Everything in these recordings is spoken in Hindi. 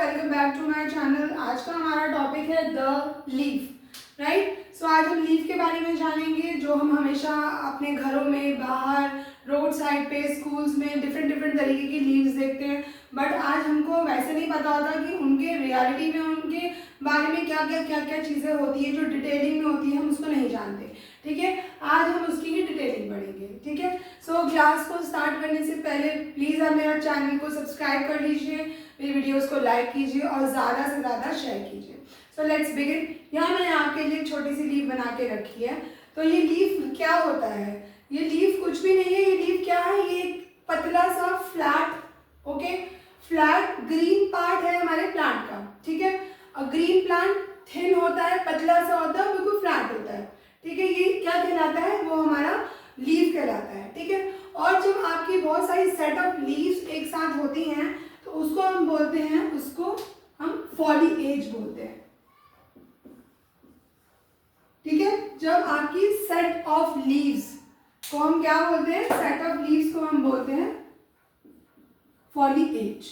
Welcome back to my channel. आज का हमारा टॉपिक है द लीफ, राइट। सो आज हम लीफ के बारे में जानेंगे, जो हम हमेशा अपने घरों में, बाहर, रोड साइड पे, स्कूल्स में डिफरेंट तरीके की लीव्स देखते हैं। बट आज हमको वैसे नहीं पता होता कि उनके रियलिटी में उनके बारे में क्या चीज़ें होती है, जो डिटेलिंग में होती है, हम उसको नहीं जानते। ठीक है, आज हम उसकी ही डिटेलिंग पढ़ेंगे। ठीक है, सो क्लास को स्टार्ट करने से पहले प्लीज़ आप मेरा चैनल को सब्सक्राइब कर लीजिए, मेरी वीडियोस को लाइक कीजिए और ज़्यादा से ज़्यादा शेयर कीजिए। So let's begin. यहाँ मैंने आपके लिए एक छोटी सी लीफ बना के रखी है। तो ये लीफ क्या होता है? ये लीफ कुछ भी नहीं है। ये लीफ क्या है? ये एक पतला सा फ्लैट ग्रीन पार्ट है हमारे प्लांट का। ठीक है, और ग्रीन प्लांट थिन होता है, पतला सा होता है, बिल्कुल फ्लैट होता है। ठीक है, ये क्या कहलाता है? वो हमारा लीफ कहलाता है। ठीक है, और जब आपकी बहुत सारी सेट ऑफ लीव्स एक साथ होती हैं तो उसको हम बोलते हैं, उसको हम फॉलिएज बोलते हैं। ठीक है, जब आपकी सेट ऑफ लीव्स को हम क्या बोलते हैं? सेट ऑफ लीव्स को हम बोलते हैं फॉलिएज।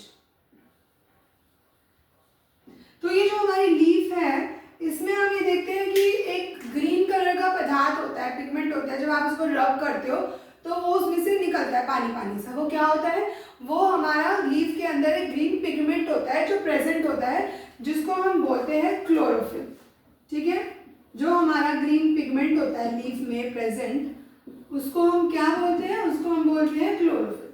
तो ये जो हमारी लीफ है, इसमें हम ये देखते हैं कि एक ग्रीन कलर का पदार्थ होता है, पिगमेंट होता है। जब आप इसको रब करते हो तो वो उसमें से निकलता है पानी सा। वो क्या होता है? वो हमारा लीफ के अंदर एक ग्रीन पिगमेंट होता है जो प्रेजेंट होता है, जिसको हम बोलते हैं क्लोरोफिल। ठीक है, जो हमारा ग्रीन पिगमेंट होता है लीफ में प्रेजेंट, उसको हम क्या बोलते हैं? उसको हम बोलते हैं क्लोरोफिल।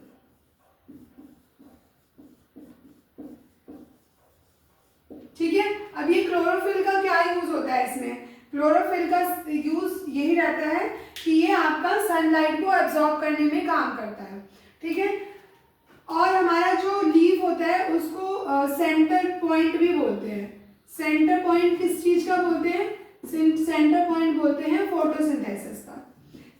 ठीक है, अब ये क्लोरोफिल का क्या यूज होता है? इसमें क्लोरोफिल का यूज यही रहता है कि ये आपका सनलाइट को एब्जॉर्ब करने में काम करता है। ठीक है, और हमारा जो लीफ होता है उसको सेंटर पॉइंट भी बोलते हैं। सेंटर पॉइंट किस चीज का बोलते हैं? सेंटर पॉइंट बोलते हैं फोटोसिंथेसिस का।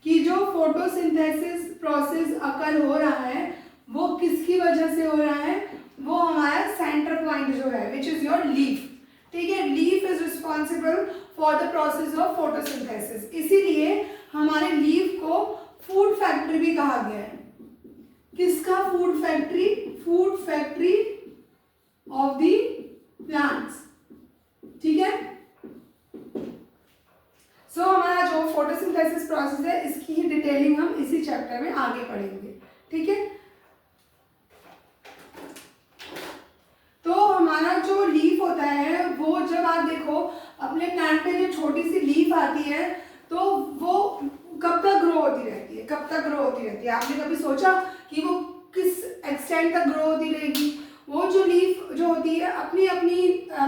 कि जो फोटोसिंथेसिस प्रोसेस अकर हो रहा है वो किसकी वजह से हो रहा है? वो हमारा सेंटर पॉइंट जो है, विच इज योर लीफ। ठीक है, leaf is responsible for the process of photosynthesis. इसीलिए हमारे लीफ को फूड फैक्ट्री भी कहा गया है। किसका food factory? Food factory of the plants. ठीक है, सो हमारा जो फोटोसिंथेसिस प्रोसेस है, इसकी ही डिटेलिंग हम इसी चैप्टर में आगे पढ़ेंगे। ठीक है, तो हमारा जो लीफ होता है, वो जब आप देखो अपने प्लांट पे जो छोटी सी लीफ आती है तो वो कब तक ग्रो होती रहती है? आपने कभी सोचा कि वो किस एक्सटेंट तक ग्रो होती रहेगी? वो जो लीफ जो होती है अपनी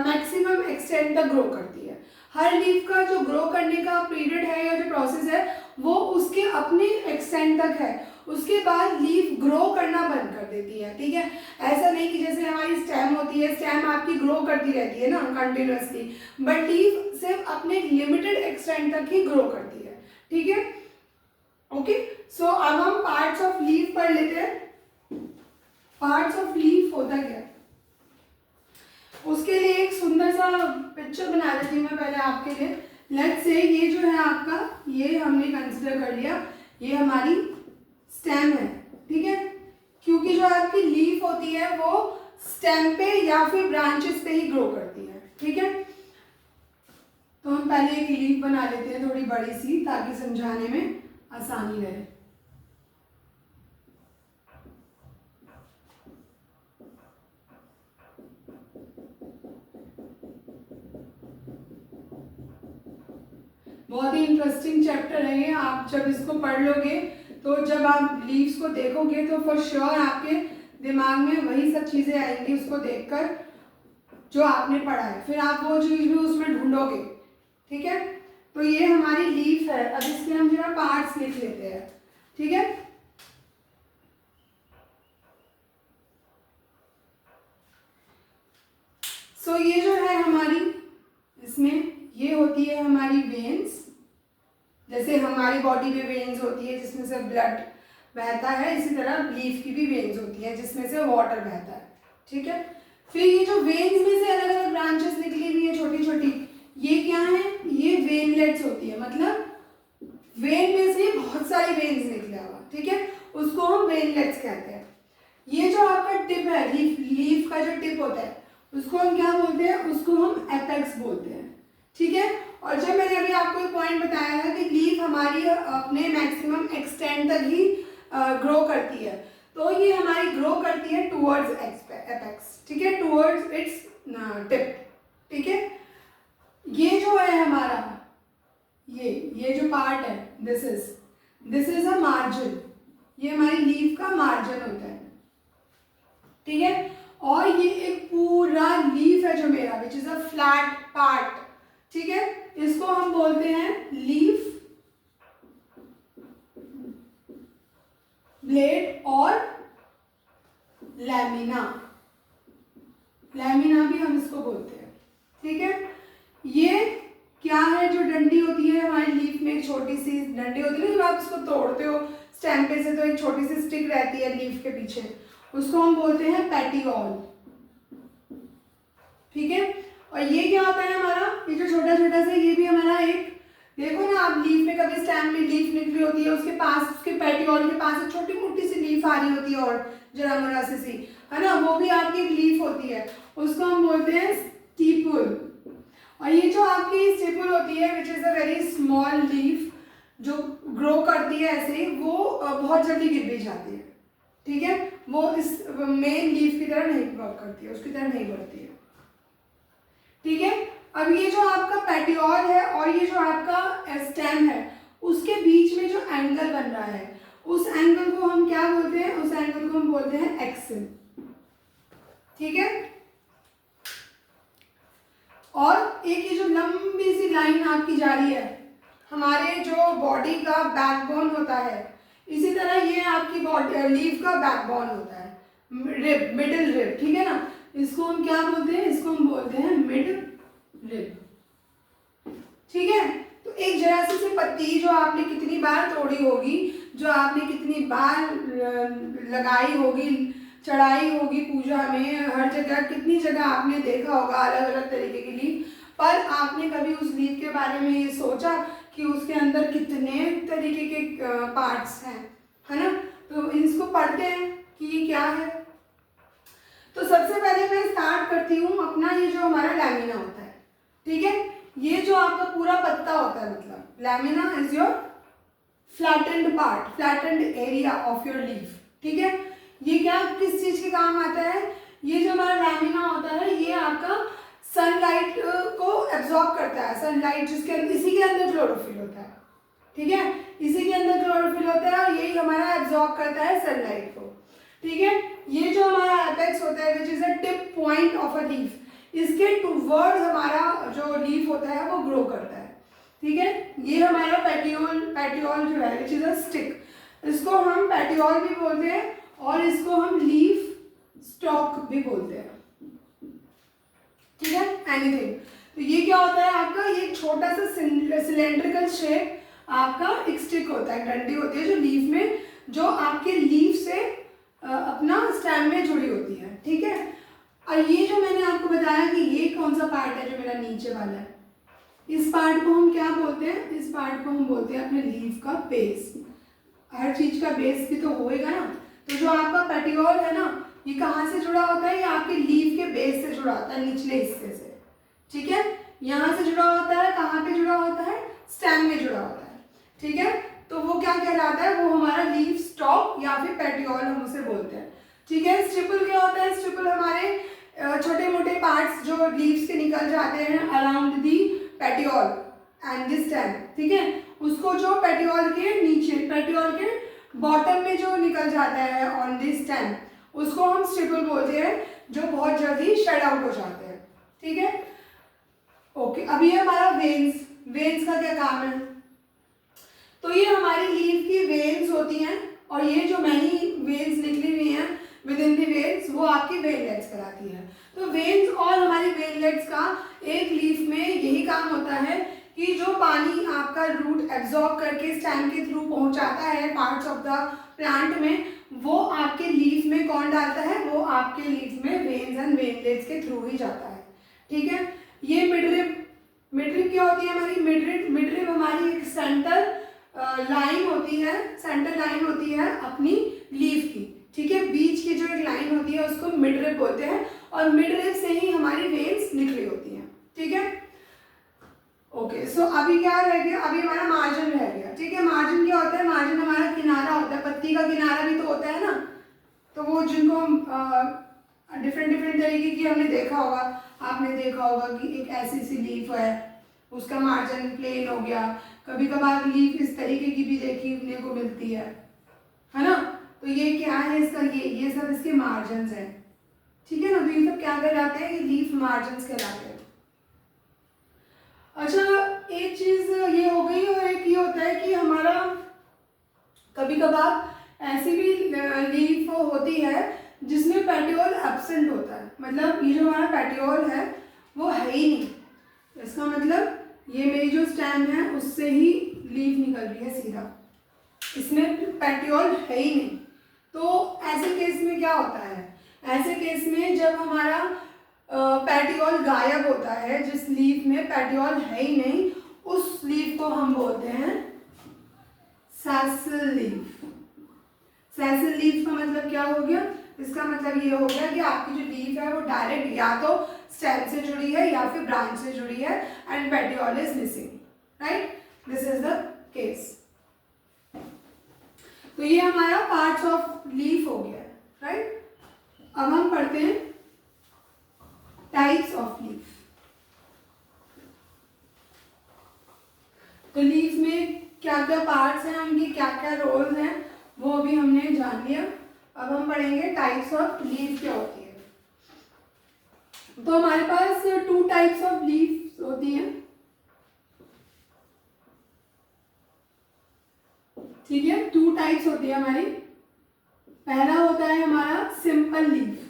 मैक्सिमम एक्सटेंट तक ग्रो करती है। हर लीफ का जो ग्रो करने का पीरियड है या जो प्रोसेस है वो उसके अपने एक्सटेंट तक है। उसके बाद लीफ ग्रो करना बंद कर देती है। ठीक है, ऐसा नहीं कि जैसे हमारी स्टेम होती है, स्टेम आपकी ग्रो करती रहती है ना कंटिन्यूअसली, बट लीफ सिर्फ अपने लिमिटेड एक्सटेंट तक ही ग्रो करती है। ठीक है, ओके। सो अब हम पार्ट्स ऑफ लीफ पढ़ लेते हैं। पार्ट्स ऑफ लीफ होता क्या है उसके लिए एक सुंदर सा पिक्चर बना देती हूँ मैं पहले आपके लिए। लेट्स से ये जो है आपका, ये हमने कंसिडर कर लिया, ये हमारी स्टेम है। ठीक है, क्योंकि जो आपकी लीफ होती है वो स्टेम पे या फिर ब्रांचेस पे ही ग्रो करती है। ठीक है, तो हम पहले एक लीफ बना लेते हैं थोड़ी बड़ी सी, ताकि समझाने में आसानी रहे। बहुत ही इंटरेस्टिंग चैप्टर है ये। आप जब इसको पढ़ लोगे तो जब आप लीव्स को देखोगे तो फॉर श्योर आपके दिमाग में वही सब चीज़ें आएंगी उसको देखकर जो आपने पढ़ा है। फिर आप वो चीज़ भी उसमें ढूंढोगे। ठीक है, तो ये हमारी लीफ है। अब इसके हम जरा पार्ट्स लिख लेते हैं। ठीक है, सो ये जो है हमारी, इसमें ये होती है हमारी वेन्स। जैसे हमारी बॉडी में वेन्स होती है जिसमें से ब्लड बहता है, इसी तरह लीफ की भी वेन्स होती है जिसमें से वाटर बहता है। ठीक है, फिर ये जो वेन्स में से अलग अलग ब्रांचेस निकली हुई है छोटी छोटी, ये क्या है? ये वेनलेट्स होती है। मतलब वेन में से बहुत सारी वेन्स निकला हुआ। ठीक है, उसको हम वेनलेट्स कहते हैं। ये जो आपका टिप है, लीफ का जो टिप होता है, उसको हम क्या बोलते हैं, उसको हम एपेक्स बोलते हैं, ठीक है। और जब मैंने अभी आपको एक पॉइंट बताया था कि लीफ हमारी अपने मैक्सिमम एक्सटेंट तक ही ग्रो करती है, तो ये हमारी ग्रो करती है टूवर्ड्स एपेक्स, ठीक है, टूवर्ड्स इट्स टिप, ठीक है। ये जो है हमारा ये जो पार्ट है, दिस इज अ मार्जिन, ये हमारी लीफ का मार्जिन होता है, ठीक है। और ये एक पूरा लीफ है जो मेरा, which is a flat part, ठीक है, इसको हम बोलते हैं लीफ ब्लेड और लैमिना, लैमिना भी हम इसको बोलते हैं, ठीक है। ये क्या है, जो डंडी होती है हमारी लीफ में, एक छोटी सी डंडी होती है, जब आप इसको तोड़ते हो स्टेम पे से तो एक छोटी सी स्टिक रहती है लीफ के पीछे, उसको हम बोलते हैं पेटियोल, ठीक है। और ये क्या होता है हमारा, ये जो छोटा छोटा सा, ये भी हमारा एक, देखो ना आप लीफ में कभी स्टेम में लीफ निकली होती है, उसके पास, उसके पेटियोल के पास एक छोटी मोटी सी लीफ आ रही होती है और जरा मुरा सी, है ना, वो भी आपकी एक लीफ होती है, उसको हम बोलते हैं स्टीपुल। और ये जो आपकी स्टीपुल होती है, which is a very small leaf, जो ग्रो करती है ऐसे, वो बहुत जल्दी गिर भी जाती है, ठीक है, वो इस मेन लीफ की तरह नहीं वर्क करती है, उसकी तरह नहीं बढ़ती है, ठीक है। अब ये जो आपका पेटियोल है और ये जो आपका स्टेम है, उसके बीच में जो एंगल बन रहा है, उस एंगल को हम क्या बोलते हैं, उस एंगल को हम बोलते हैं एक्सिल, ठीक है। और एक ये जो लंबी सी लाइन आपकी जा रही है, हमारे जो बॉडी का बैकबोन होता है, इसी तरह ये आपकी बॉडी लीफ का बैकबोन होता है, रिब, मिडिल रिब, ठीक है ना, इसको हम क्या बोलते हैं, इसको हम बोलते हैं मिड रिब, ठीक है। तो एक जरा सी पत्ती जो आपने कितनी बार तोड़ी होगी, जो आपने कितनी बार लगाई होगी, चढ़ाई होगी पूजा में, हर जगह कितनी जगह आपने देखा होगा अलग अलग तरीके की लीफ, पर आपने कभी उस लीफ के बारे में ये सोचा कि उसके अंदर कितने तरीके के पार्ट्स हैं, है ना। तो इसको पढ़ते हैं कि ये क्या है। तो सबसे पहले मैं स्टार्ट करती हूँ अपना, ये जो हमारा लैमिना होता है, ठीक है, ये जो आपका पूरा पत्ता होता है, मतलब lamina is your flattened part, flattened area of your leaf, ठीक है। ये क्या किस चीज के काम आता है, ये जो हमारा लैमिना होता है, ये आपका सनलाइट को एब्जॉर्ब करता है, सनलाइट जिसके इसी के अंदर क्लोरोफिल होता है, ठीक है, इसी के अंदर क्लोरोफिल होता है और यही हमारा एब्जॉर्ब करता है सनलाइट को, ठीक है। ये जो हमारा एपेक्स होता है, which is a tip point of a leaf, इसके टूवर्ड्स हमारा जो लीफ होता है वो ग्रो करता है, ठीक है। ये हमारा पेटियोल, पेटियोल जो है विच इज अ स्टिक, इसको हम पेटियोल भी बोलते हैं और इसको हम लीफ स्टॉक भी बोलते हैं, ठीक है, एनीथिंग। तो ये क्या होता है आपका, ये छोटा सा सिलेंड्रिकल शेप आपका एक स्टिक होता है, डंडी होती है जो लीफ में, जो आपके लीफ से अपना स्टेम में जुड़ी होती है, ठीक है। और ये जो मैंने आपको बताया कि ये कौन सा पार्ट है जो मेरा नीचे वाला है, इस पार्ट को हम क्या बोलते हैं, इस पार्ट को हम बोलते हैं अपने लीफ का बेस। हर चीज का बेस भी तो होएगा ना, तो जो आपका पेटियोल है ना, ये कहाँ से जुड़ा होता है, ये आपके लीफ के बेस से जुड़ा होता है, निचले हिस्से से, ठीक है, यहाँ से जुड़ा होता है, कहाँ पे जुड़ा होता है, स्टेम में जुड़ा होता है, ठीक है। तो वो क्या कहलाता है, वो हमारा लीफ स्टॉक या फिर पेटियोल हम उसे बोलते हैं, ठीक है। स्टिपुल क्या होता है, स्टिपुल हमारे छोटे मोटे पार्ट्स जो लीव्स के निकल जाते हैं around the petiole and this stem, ठीक है, उसको जो पेटियोल के नीचे, पेटियोल के बॉटम में जो निकल जाता है ऑन दिस स्टेम, उसको हम स्टिपुल बोलते हैं, जो बहुत जल्दी शेड आउट हो जाते हैं, ठीक है। ओके, अब ये हमारा वेन्स, वेन्स का क्या काम है, तो ये हमारी लीफ की वेन्स होती हैं और ये जो मैनी वेन्स निकली हुई हैं विद इन दी वेन्स, वो आपकी वेनलेट्स कराती है। तो वेन्स और हमारी वेनलेट्स का एक लीफ में यही काम होता है कि जो पानी आपका रूट एब्जॉर्ब करके स्टेम के थ्रू पहुंचाता है पार्ट्स ऑफ द प्लांट में, वो आपके लीफ में कौन डालता है, वो आपके लीफ में वेन्स एंड वेनलेट्स के थ्रू ही जाता है, ठीक है। ये मिडरिब, मिडरिब क्या होती है हमारी, मिडरिब हमारी एक सेंटर लाइन होती है, सेंटर लाइन होती है अपनी लीफ की, ठीक है, बीच की जो एक लाइन होती है उसको मिडरिब बोलते हैं और मिड रिब से ही हमारी वेन्स निकली होती हैं, ठीक है। ओके, सो अभी क्या रह गया, अभी हमारा मार्जिन रह गया, ठीक है। मार्जिन क्या होता है, मार्जिन हमारा किनारा होता है, पत्ती का किनारा भी तो होता है ना। तो वो जिनको हम डिफरेंट डिफरेंट तरीके की हमने देखा होगा, आपने देखा होगा कि एक ऐसी सी लीफ है, उसका मार्जिन प्लेन हो गया, कभी कभार लीफ इस तरीके की भी देखने को मिलती है ना। तो ये क्या है इसका, ये सब इसके मार्जिन हैं, ठीक है ना। तो ये सब क्या कहलाते हैं, ये लीफ मार्जिन कहलाते हैं। अच्छा, एक चीज ये हो गई, और एक ये होता है कि हमारा कभी कभार ऐसी भी लीफ होती है जिसमें पेटियोल एब्सेंट होता है, मतलब ये जो हमारा पेटियोल है वो है ही नहीं। इसका मतलब ये मेरी जो स्टेम है उससे ही लीफ निकल रही है सीधा, इसमें पेटियोल है ही नहीं। तो ऐसे केस में क्या होता है, ऐसे केस में जब हमारा पेटियोल गायब होता है, जिस लीफ में पेटियोल है ही नहीं, उस लीफ को हम बोलते हैं सेसल लीफ। सेसल लीफ का मतलब क्या हो गया, इसका मतलब ये हो गया कि आपकी जो लीफ है वो डायरेक्ट या तो स्टेम से जुड़ी है या फिर ब्रांच से जुड़ी है, and petiole is missing, right. This is the case. तो ये हमारा पार्ट्स ऑफ लीफ हो गया, राइट। अब हम पढ़ते हैं टाइप्स ऑफ लीफ। तो लीफ में क्या क्या पार्ट्स हैं, उनकी क्या क्या रोल्स हैं, वो अभी हमने जान लिया। अब हम पढ़ेंगे टाइप्स ऑफ लीफ क्या होती है। तो हमारे पास 2 टाइप्स ऑफ लीफ होती हैं, ठीक है। 2 टाइप्स होती है हमारी। पहला होता है हमारा सिंपल लीफ,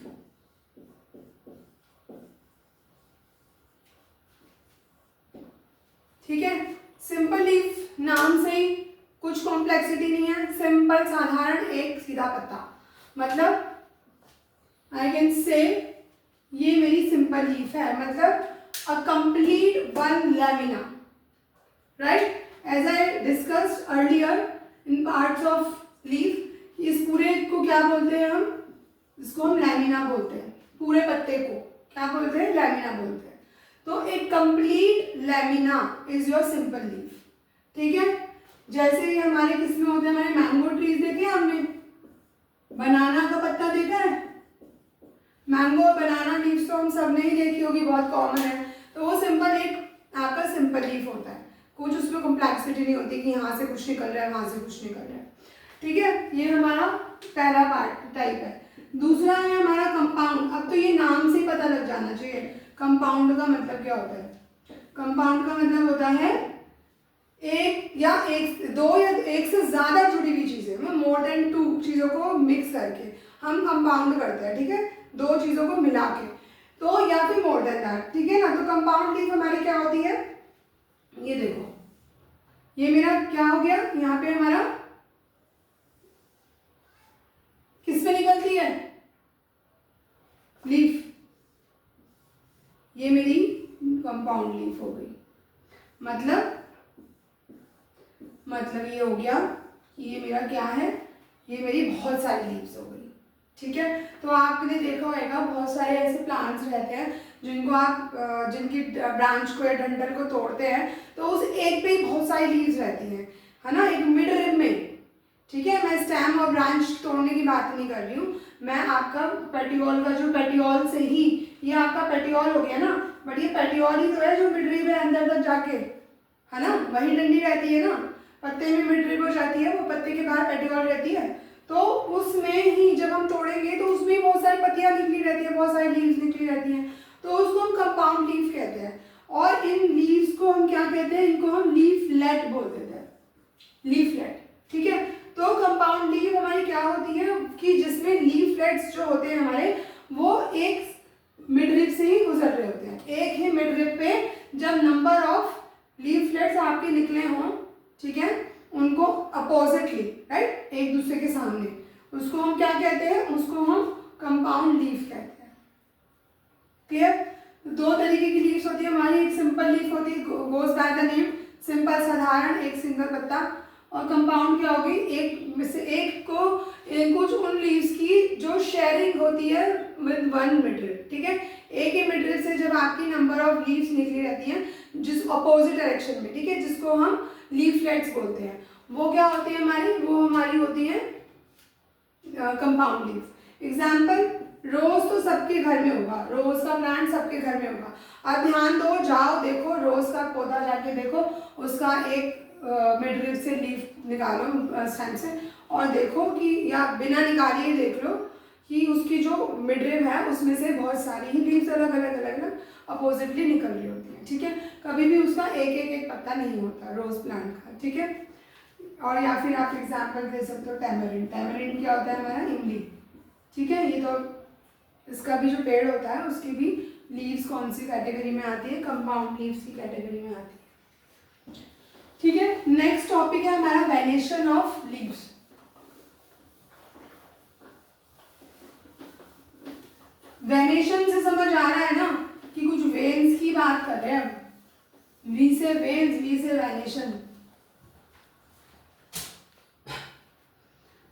ठीक है। सिंपल लीफ नाम से ही कुछ कॉम्प्लेक्सिटी नहीं है, सिंपल साधारण एक सीधा पत्ता, मतलब आई कैन से ये मेरी सिंपल लीफ है, मतलब a complete one lamina, right. As I discussed earlier in parts of leaf, इस पूरे को क्या बोलते हैं हम, इसको हम लैमिना बोलते हैं। पूरे पत्ते को क्या बोलते हैं, लैमिना बोलते हैं। तो एक complete lamina is your simple leaf, ठीक है। जैसे ये हमारे किसमें होते हैं, हमारे मैंगो ट्रीज देखे आपने, बनाना का पत्ता देखा है, मैंगो बनाना लीव्स तो हम सब ने ही देखी होगी, बहुत कॉमन है। तो वो सिंपल एक आपका सिंपल लीफ होता है, कुछ उसमें कॉम्प्लेक्सिटी नहीं होती कि यहाँ से कुछ निकल रहा है वहाँ से कुछ निकल रहा है, ठीक है। ये हमारा पहला पार्ट टाइप है। दूसरा है हमारा कंपाउंड। अब तो ये नाम से ही पता लग जाना चाहिए कंपाउंड का मतलब क्या होता है। कंपाउंड का मतलब होता है एक या दो या एक से ज्यादा जुड़ी हुई चीजें, मोर देन 2 चीजों को मिक्स करके हम कंपाउंड करते हैं, ठीक है। 2 चीजों को मिला के, तो या फिर मोर देन दैट, ठीक है ना। तो कंपाउंड लीफ हमारी क्या होती है, ये देखो, ये मेरा क्या हो गया, यहाँ पे हमारा किस पे निकलती है लीफ, ये मेरी कंपाउंड लीफ हो गई। मतलब ये हो गया कि ये मेरा क्या है, ये मेरी बहुत सारी लीव्स हो गई, ठीक है। तो आपने देखा होगा बहुत सारे ऐसे प्लांट्स रहते हैं जिनको आप जिनकी ब्रांच को या डंडल को तोड़ते हैं तो उस एक पे ही बहुत सारी लीव्स रहती हैं, है ना, एक मिड रिब में, ठीक है। मैं स्टेम और ब्रांच तोड़ने की बात नहीं कर रही हूँ, मैं आपका पेटियोल का, जो पेटियोल से ही, ये आपका पेटियोल हो गया ना, बट ये पेटियोल ही तो है जो मिड रिब है अंदर तक जाके, है ना, वही डंडी रहती है ना, पत्ते में मिड रिब हो जाती है, वो पत्ते के बाहर पेटियोल रहती है। तो उसमें ही जब हम तोड़ेंगे तो उसमें बहुत सारी पत्तियां निकली रहती है, बहुत सारी लीव्स निकली रहती हैं, तो उसको हम कंपाउंड लीफ कहते हैं। और इन लीव्स को हम क्या कहते हैं, इनको हम लीफलेट बोल देते हैं, लीफलेट, ठीक है। तो कंपाउंड लीफ हमारी क्या होती है कि जिसमें लीफलेट्स जो होते हैं हमारे, वो एक मिड रिब से ही गुजर रहे होते हैं, एक ही मिड रिब पे जब नंबर ऑफ लीफलेट्स आपके निकले हों, ठीक है, उनको अपोजिटली, राइट, एक दूसरे के सामने, उसको हम क्या कहते हैं, उसको हम कंपाउंड लीफ कहते हैं, क्लियर। 2 तरीके की लीव्स होती है हमारी, एक सिंपल लीफ होती है, goes by the name, simple साधारण एक सिंगल पत्ता, और कंपाउंड क्या होगी, एक में से एक को कुछ उन लीव्स की जो शेयरिंग होती है विद वन मिड रिब, ठीक है। आपकी नंबर ऑफ लीव्स निकली रहती हैं जिस अपोजिट डायरेक्शन में, ठीक है, जिसको हम लीफलेट्स बोलते हैं, वो क्या होती है हमारी, वो हमारी होती है कंपाउंड लीव्स। एग्जाम्पल, रोज तो सबके घर में होगा, रोज का प्लांट सबके घर में होगा। अब ध्यान दो, जाओ देखो रोज का पौधा, जाके देखो उसका एक मिडरिब से लीफ निकालो स्टेम से, और देखो कि, या बिना निकालिए देख लो कि उसकी जो मिडरिब है उसमें से बहुत सारी ही लीव्स अलग अलग अलग अलग अपोजिटली निकल रही होती हैं, ठीक है। कभी भी उसका एक एक एक पत्ता नहीं होता रोज प्लांट का, ठीक है। और या फिर आप एग्जाम्पल दे सकते हो टैमरिंड। टैमरिंड क्या होता है हमारा, इमली, ठीक है। ये तो इसका भी जो पेड़ होता है उसकी भी लीव्स कौन सी कैटेगरी में आती है, कंपाउंड लीव्स की कैटेगरी में आती है, ठीक है। नेक्स्ट टॉपिक है हमारा वेनेशन ऑफ लीव्स। वेनेशन से समझ आ रहा है ना कि कुछ वेन्स की बात कर रहे हैं हम, वी से वेन्स, वी से venation.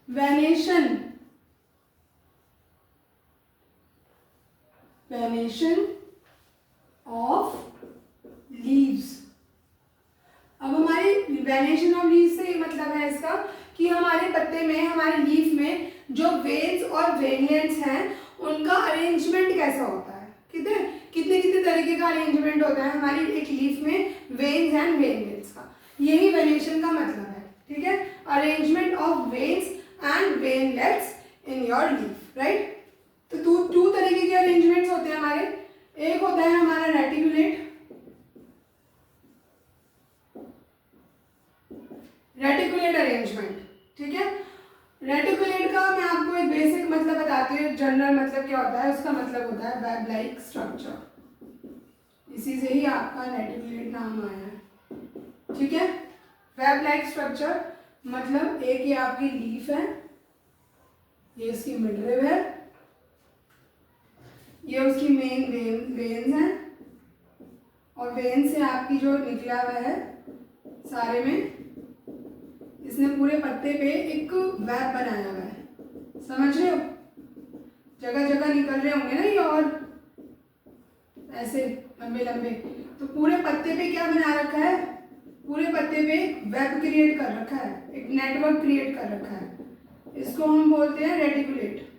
Venation, venation of leaves. अब हमारे वेनेशन ऑफ लीव्स से मतलब है इसका कि हमारे पत्ते में, हमारे लीफ में जो वेन्स और वेनलेट्स हैं उनका अरेंजमेंट कैसा होता है, कितने कितने कितने तरीके का अरेंजमेंट होता है हमारी एक लीफ में वेन्स एंड वेनलेट्स का, यही वेनेशन का मतलब है, ठीक है। Arrangement of veins and veinlets in your leaf, right. तो टू तरीके के अरेंजमेंट्स होते हैं हमारे। एक होता है हमारा रेटिकुलेट, रेटिकुलेट अरेंजमेंट, ठीक है। रेटिकुलेट का मैं आपको एक बेसिक मतलब बताती हूँ, जनरल मतलब क्या होता है, उसका मतलब होता है वेब लाइक स्ट्रक्चर। इसी से ही आपका रेटिकुलेट नाम आया है, ठीक है। वेब लाइक स्ट्रक्चर मतलब एक ये आपकी लीफ है, ये इसकी मिडरिब है, ये उसकी मेन वेन्स हैं, और वेन से आपकी जो निकला हुआ है सारे में, इसने पूरे पत्ते पे एक वेब बनाया हुआ है, समझ रहे हो, जगह जगह निकल रहे होंगे ना ये, और ऐसे लंबे लंबे, तो पूरे पत्ते पे क्या बना रखा है, पूरे पत्ते पे वेब क्रिएट कर रखा है, एक नेटवर्क क्रिएट कर रखा है, इसको हम बोलते हैं रेटिकुलेट।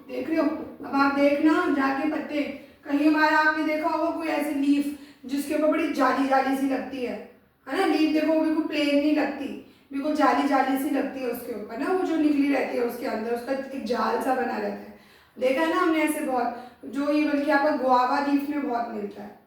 देख रहे हो, अब आप देखना जाके पत्ते, कहीं बार आपने देखा होगा कोई ऐसी लीफ जिसके ऊपर बड़ी जाली जाली सी लगती है ना, लीफ देखो वो बिल्कुल प्लेन नहीं लगती, बिल्कुल जाली जाली सी लगती है उसके ऊपर ना, वो जो निकली रहती है उसके अंदर उसका एक जाल सा बना रहता है, देखा है ना हमने ऐसे बहुत, जो ये बल्कि आपका गुआवा लीफ में बहुत मिलता है,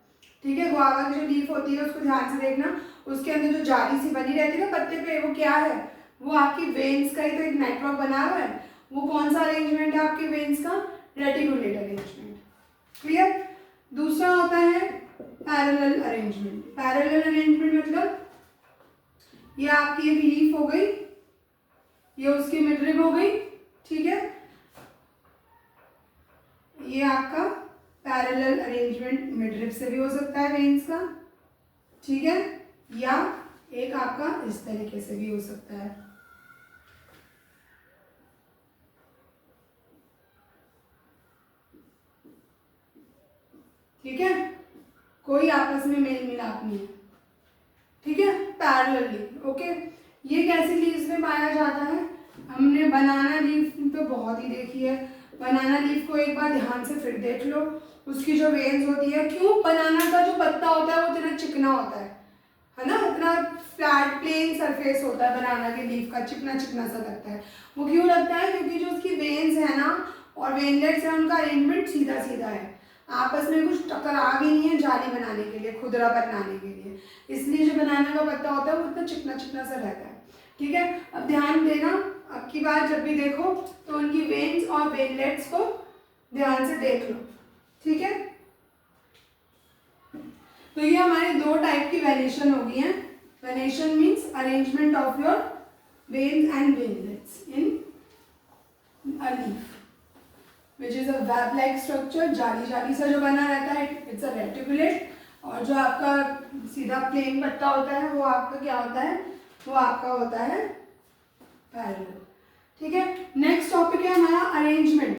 ठीक है। गुआवा की जो लीफ होती है उसको ध्यान से देखना, उसके अंदर जो जाली सी बनी रहती है ना पत्ते पे, वो क्या है, वो आपकी वेन्स का ही तो एक नेटवर्क बना हुआ है। वो कौन सा अरेंजमेंट है आपके वेन्स का, रेटिकुलेट अरेंजमेंट, क्लियर। दूसरा होता है पैरेलल अरेंजमेंट। पैरेलल अरेंजमेंट मतलब ये आपकी एक लीफ हो गई, ये उसकी मिडरिब हो गई, ठीक है, ये आपका पैरेलल अरेंजमेंट मिडरिब से भी हो सकता है वेन्स का, ठीक है, या एक आपका इस तरीके से भी हो सकता है, ठीक है, कोई आपस में मेल मिलाप नहीं है, ठीक है, पैरेलली, ओके। ये कैसी लीव्स में पाया जाता है, हमने बनाना लीफ तो बहुत ही देखी है, बनाना लीफ को एक बार ध्यान से फिर देख लो, उसकी जो वेन्स होती है, क्यों बनाना का जो पत्ता होता है वो इतना चिकना होता है ना, इतना फ्लैट प्लेन सरफेस होता है बनाना के लीफ का, चिकना चिकना सा लगता है, वो क्यों लगता है, क्योंकि जो उसकी वेन्स है ना और वेनलेट्स है उनका अरेंजमेंट सीधा सीधा है, आपस में कुछ टकराव ही नहीं है जाली बनाने के लिए, खुदरा बनाने के लिए, इसलिए जो बनाना का पत्ता होता है वो इतना चिकना चिकना सा रहता है, ठीक है। अब ध्यान देना, अब की बार जब भी देखो तो उनकी वेन्स और वेनलेट्स को ध्यान से देख लो, ठीक है। तो ये हमारे दो टाइप की वेनेशन हो गई हैं। Venation means arrangement of your veins and veinlets in a leaf which is a web like structure, जाली जाली सा जो बना रहता है, इट्स अ रेटिकुलेट, और जो आपका सीधा प्लेन पत्ता होता है वो आपका क्या होता है, वो आपका होता है पैरेलल, ठीक है। नेक्स्ट टॉपिक है हमारा अरेंजमेंट।